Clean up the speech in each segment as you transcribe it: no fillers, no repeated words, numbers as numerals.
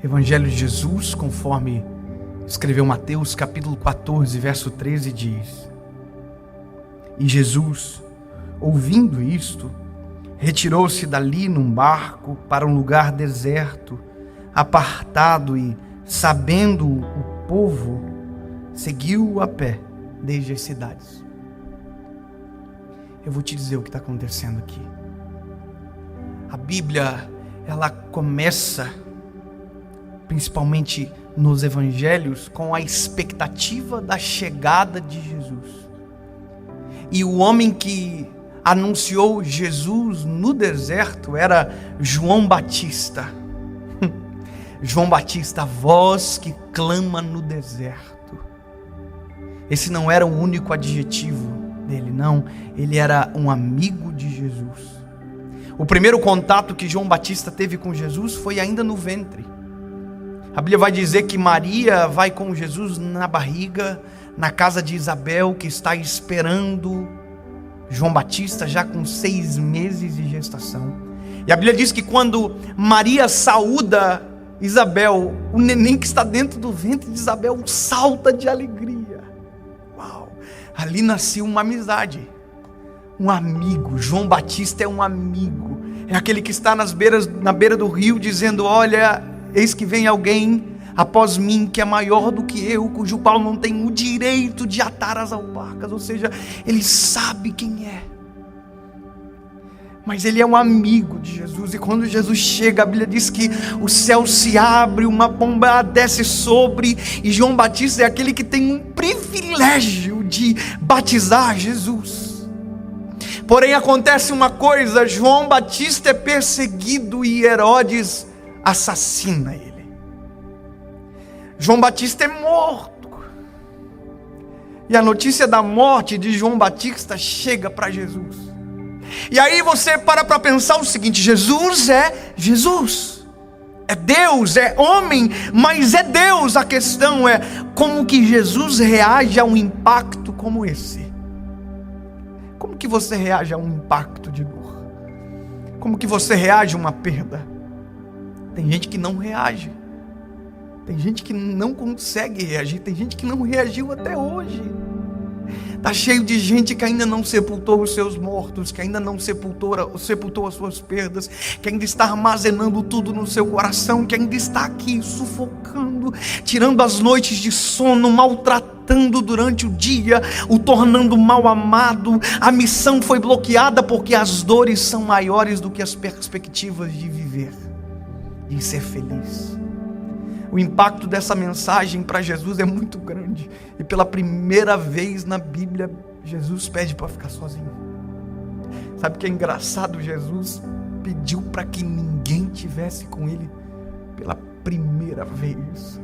Evangelho de Jesus, conforme escreveu Mateus, capítulo 14, verso 13, diz: E Jesus, ouvindo isto, retirou-se dali num barco para um lugar deserto, apartado, e, sabendo o povo, seguiu a pé desde as cidades. Eu vou te dizer o que está acontecendo aqui. A Bíblia, ela começa, principalmente nos evangelhos, com a expectativa da chegada de Jesus. E o homem que anunciou Jesus no deserto era João Batista. João Batista, a voz que clama no deserto. Esse não era o único adjetivo dele, não. Ele era um amigo de Jesus. O primeiro contato que João Batista teve com Jesus foi ainda no ventre. A Bíblia vai dizer que Maria vai com Jesus na barriga, na casa de Isabel, que está esperando João Batista já com 6 meses de gestação. E a Bíblia diz que quando Maria saúda Isabel, o neném que está dentro do ventre de Isabel salta de alegria. Uau! Ali nasceu uma amizade, um amigo. João Batista é um amigo, é aquele que está na beira do rio dizendo: olha, eis que vem alguém após mim que é maior do que eu, cujo qual não tem o direito de atar as alparcas. Ou seja, ele sabe quem é, mas ele é um amigo de Jesus. E quando Jesus chega, a Bíblia diz que o céu se abre, uma pomba desce sobre, e João Batista é aquele que tem um privilégio de batizar Jesus. Porém acontece uma coisa: João Batista é perseguido e Herodes assassina ele. João Batista é morto, e a notícia da morte de João Batista chega para Jesus. E aí você para pensar o seguinte: Jesus é Jesus, é Deus, é homem, mas é Deus. A questão é como que Jesus reage a um impacto como esse. Como que você reage a um impacto de dor? Como que você reage a uma perda? Tem gente que não reage, tem gente que não consegue reagir, tem gente que não reagiu até hoje. Está cheio de gente que ainda não sepultou os seus mortos, que ainda não sepultou as suas perdas, que ainda está armazenando tudo no seu coração, que ainda está aqui sufocando, tirando as noites de sono, maltratando durante o dia, o tornando mal amado. A missão foi bloqueada porque as dores são maiores do que as perspectivas de viver, de ser feliz. O impacto dessa mensagem para Jesus é muito grande. E pela primeira vez na Bíblia, Jesus pede para ficar sozinho. Sabe o que é engraçado? Jesus pediu para que ninguém tivesse com ele pela primeira vez.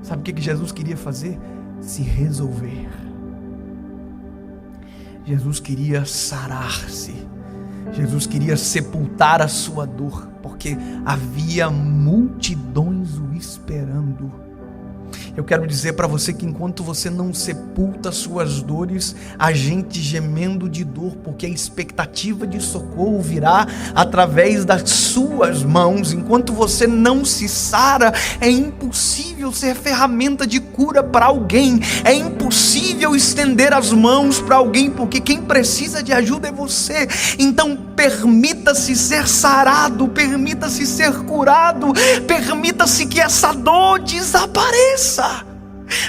Sabe o que Jesus queria fazer? Se resolver. Jesus queria sarar-se. Jesus queria sepultar a sua dor, porque havia multidões o esperando. Eu quero dizer para você que enquanto você não sepulta suas dores, há gente gemendo de dor, porque a expectativa de socorro virá através das suas mãos. Enquanto você não se sara, é impossível ser ferramenta de cura para alguém, é impossível estender as mãos para alguém, porque quem precisa de ajuda é você. Então permita-se ser sarado, permita-se ser curado, permita-se que essa dor desapareça.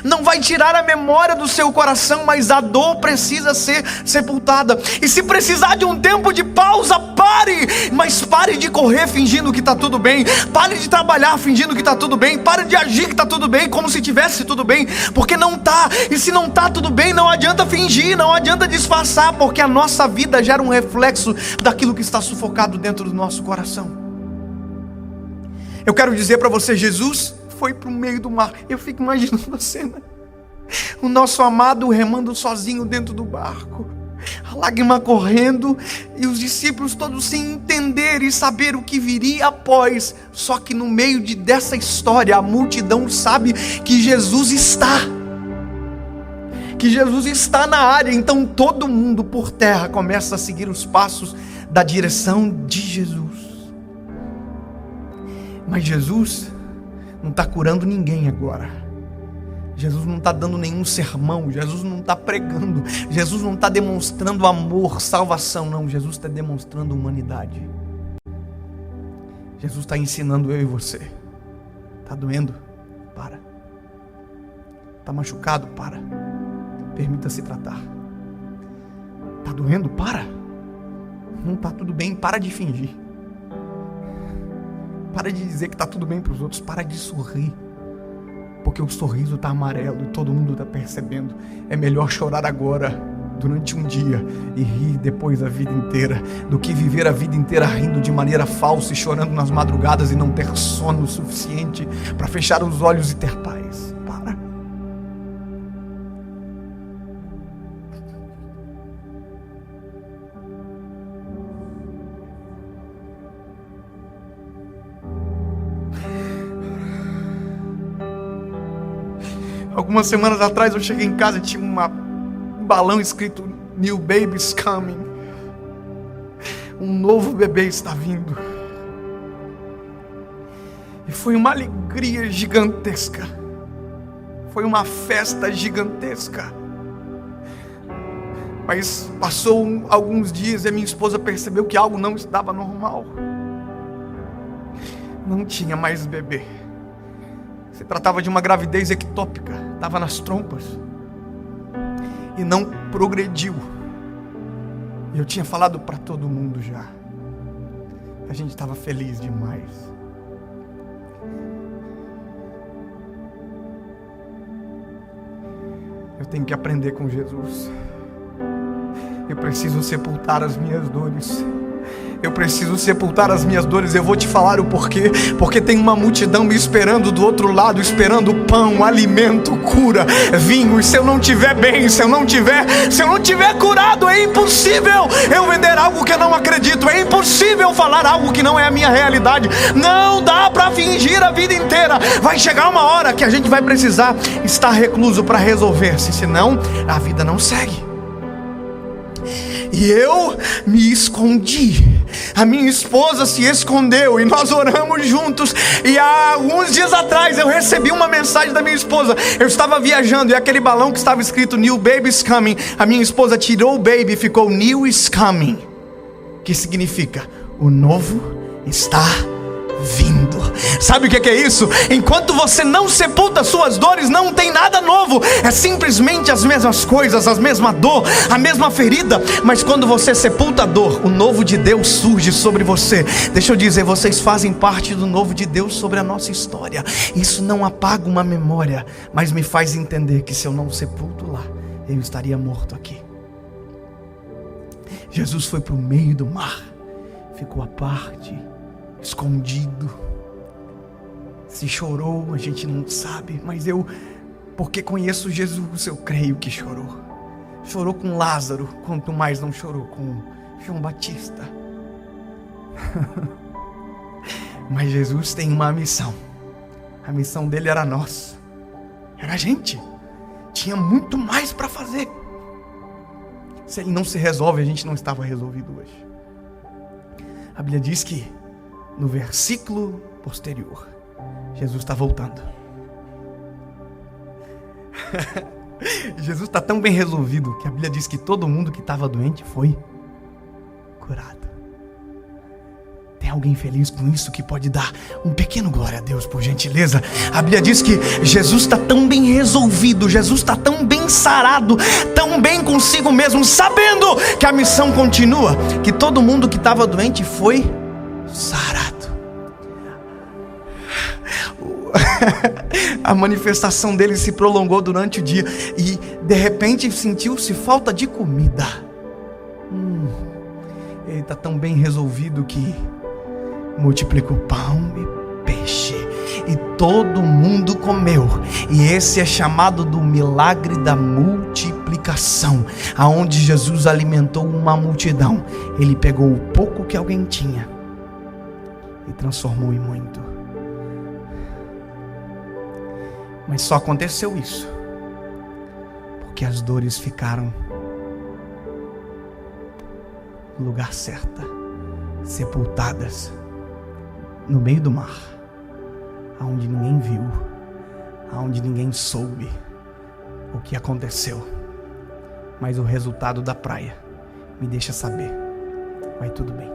Não vai tirar a memória do seu coração, mas a dor precisa ser sepultada. E se precisar de um tempo de pausa, pare, mas pare de correr fingindo que está tudo bem, pare de trabalhar fingindo que está tudo bem, pare de agir que está tudo bem, como se tivesse tudo bem, porque não está. E se não está tudo bem, não adianta fingir, não adianta disfarçar, porque a nossa vida gera um reflexo daquilo que está sufocado dentro do nosso coração. Eu quero dizer para você, Jesus foi para o meio do mar. Eu fico imaginando a cena, o nosso amado remando sozinho dentro do barco, a lágrima correndo, e os discípulos todos sem entender e saber o que viria após. Só que no meio dessa história, a multidão sabe que Jesus está na área. Então todo mundo por terra começa a seguir os passos da direção de Jesus. Mas Jesus não está curando ninguém agora. Jesus não está dando nenhum sermão, Jesus não está pregando, Jesus não está demonstrando amor, salvação, não. Jesus está demonstrando humanidade. Jesus está ensinando eu e você. Está doendo? Para. Está machucado? Para. Permita-se tratar. Está doendo? Para. Não está tudo bem? Para de fingir. Para de dizer que está tudo bem para os outros. Para de sorrir. Porque o sorriso está amarelo e todo mundo está percebendo. É melhor chorar agora, durante um dia, e rir depois a vida inteira, do que viver a vida inteira rindo de maneira falsa e chorando nas madrugadas e não ter sono suficiente para fechar os olhos e ter paz. Para. Algumas semanas atrás eu cheguei em casa e tinha um balão escrito New Baby's Coming. Um novo bebê está vindo. E foi uma alegria gigantesca. Foi uma festa gigantesca. Mas passou alguns dias e a minha esposa percebeu que algo não estava normal. Não tinha mais bebê. Se tratava de uma gravidez ectópica, estava nas trompas e não progrediu. Eu tinha falado para todo mundo já. A gente estava feliz demais. Eu tenho que aprender com Jesus. Eu preciso sepultar as minhas dores. Eu preciso sepultar as minhas dores. Eu vou te falar o porquê. Porque tem uma multidão me esperando do outro lado, esperando pão, alimento, cura, vinho. E se eu não estiver bem, se eu não tiver curado, é impossível eu vender algo que eu não acredito. É impossível falar algo que não é a minha realidade. Não dá para fingir a vida inteira. Vai chegar uma hora que a gente vai precisar estar recluso para resolver-se, senão a vida não segue. E eu me escondi. A minha esposa se escondeu e nós oramos juntos. E há alguns dias atrás eu recebi uma mensagem da minha esposa. Eu estava viajando e aquele balão que estava escrito New Baby's Coming, a minha esposa tirou o baby e ficou New is Coming, que significa o novo está vindo. Sabe o que é isso? Enquanto você não sepulta suas dores, não tem nada novo. É simplesmente as mesmas coisas, a mesma dor, a mesma ferida. Mas quando você sepulta a dor, o novo de Deus surge sobre você. Deixa eu dizer, vocês fazem parte do novo de Deus sobre a nossa história. Isso não apaga uma memória, mas me faz entender que se eu não sepulto lá, eu estaria morto aqui. Jesus foi para o meio do mar, ficou à parte, escondido. Se chorou, a gente não sabe, mas eu, porque conheço Jesus, eu creio que chorou. Chorou com Lázaro, quanto mais não chorou com João Batista. Mas Jesus tem uma missão. A missão dele era nós, era a gente. Tinha muito mais para fazer. Se ele não se resolve, a gente não estava resolvido hoje. A Bíblia diz que no versículo posterior, Jesus está voltando. Jesus está tão bem resolvido que a Bíblia diz que todo mundo que estava doente foi curado. Tem alguém feliz com isso que pode dar um pequeno glória a Deus, por gentileza? A Bíblia diz que Jesus está tão bem resolvido, Jesus está tão bem sarado, tão bem consigo mesmo, sabendo que a missão continua, que todo mundo que estava doente foi sarado. A manifestação dele se prolongou durante o dia e de repente sentiu-se falta de comida. Ele está tão bem resolvido que multiplicou pão e peixe e todo mundo comeu. E esse é chamado do milagre da multiplicação, aonde Jesus alimentou uma multidão. Ele pegou o pouco que alguém tinha e transformou em muito. Mas só aconteceu isso porque as dores ficaram no lugar certo, sepultadas no meio do mar. aonde ninguém viu, aonde ninguém soube o que aconteceu. Mas o resultado da praia me deixa saber. Vai tudo bem.